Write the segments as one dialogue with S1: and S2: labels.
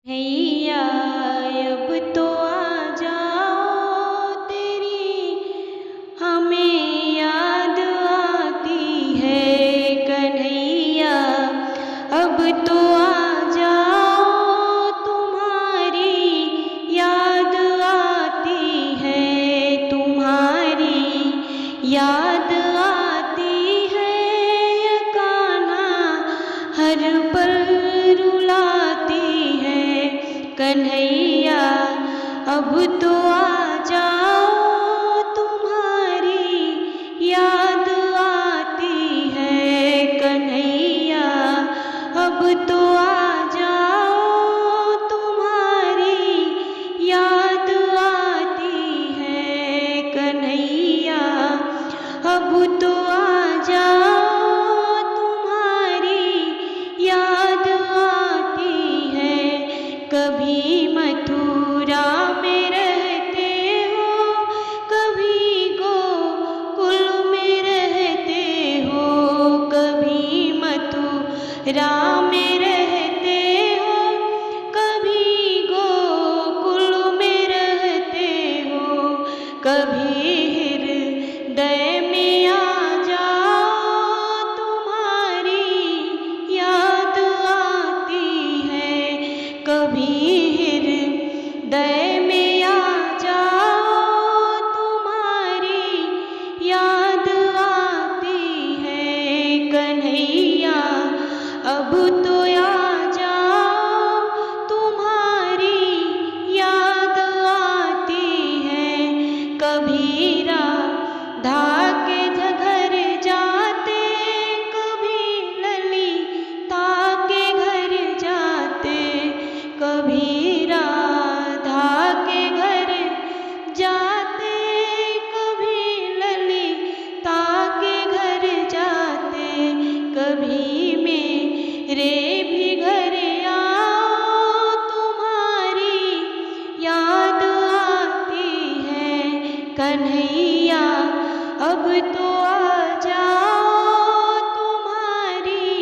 S1: हैया अब तो आ जाओ, तेरी हमें याद आती है कन्हैया। अब तो आ जाओ, तुम्हारी याद आती है, तुम्हारी याद आती है। ये कान्हा हर पल रुलाती है कन्हैया। अब तो आ जाओ, तुम्हारी याद आती है कन्हैया। अब तो आ जाओ, तुम्हारी याद आती है कन्हैया। अब तो आ जाओ, तुम्हारी याद आती है। कभी मथुरा में रहते हो, कभी गोकुल में रहते हो। कभी मथुरा में रहते हो, कभी गोकुल में रहते हो। कभी हृदय में आ जाओ, तुम्हारी याद आती है। कभी हृदय में आ जाओ, तुम्हारी याद आती है कन्हैया। अब तो आ जाओ, तुम्हारी याद आती है। कभी राधा के घर जाते, कभी ललिता के घर जाते। कभी राधा के घर जाते, कभी ललिता के घर जाते। कभी मेरे भी घर आओ, तुम्हारी याद आती है कन्हैया। अब तो आ जाओ, तुम्हारी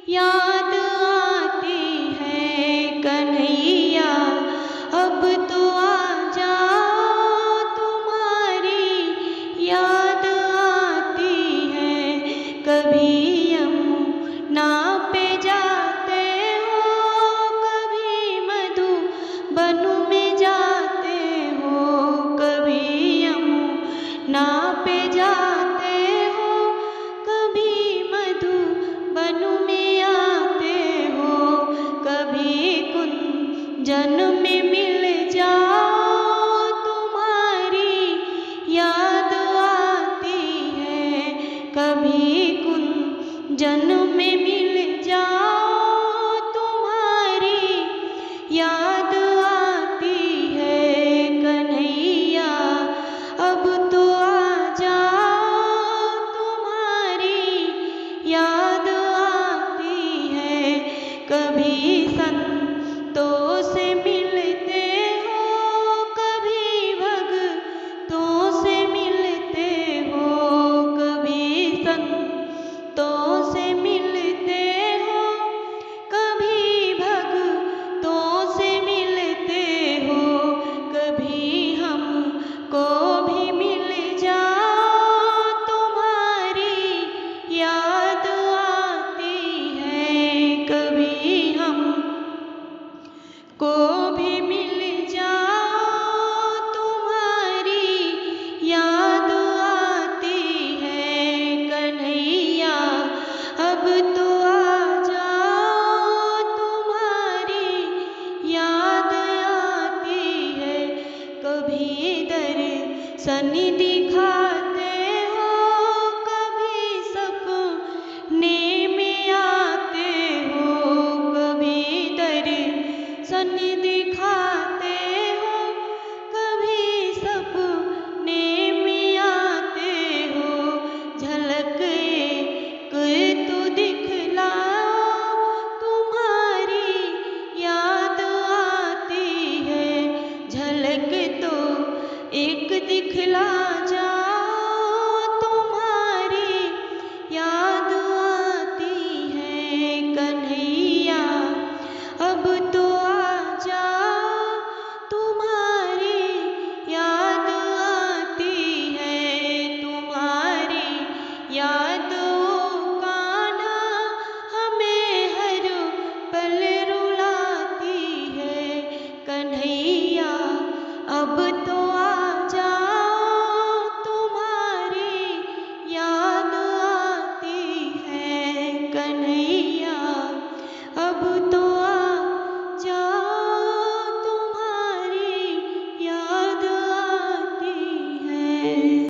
S1: याद आती है कन्हैया। अब तो आ जाओ, तुम्हारी याद आती है। कभी यमुना पे जाते हो, कभी मधुबन में जाते हो। कभी यमुना पे जाते हो, कभी मधुबन में आते हो। कभी कुंजन में मिल जाओ, तुम्हारी याद आती है। कभी कुंजन में मिल जाओ, तुम्हारी याद आती है कन्हैया। अब तो आ जाओ, तुम्हारी याद आती है। कभी संतों से मिलते हो, कभी भक्तों से मिलते हो। कभी संतों से मिलते हो, कभी भक्तों से मिलते हो। कभी हमको भी मिल जाओ, तुम्हारी याद आती है। कभी हमको भी मिल जाओ, तुम्हारी याद आती है कन्हैया। अब तो आ जाओ, तुम्हारी याद आती है। कभी दर्शन दिखाते हो, कभी सपने में आते हो। कभी दर्शन दिखाते हो, कभी सपने में आते हो। झलक एक तो दिखलाओ, तुम्हारी याद आती है। झलक तो एक दिखला जाओ, तुम्हारी याद आती है कन्हैया। अब तो याद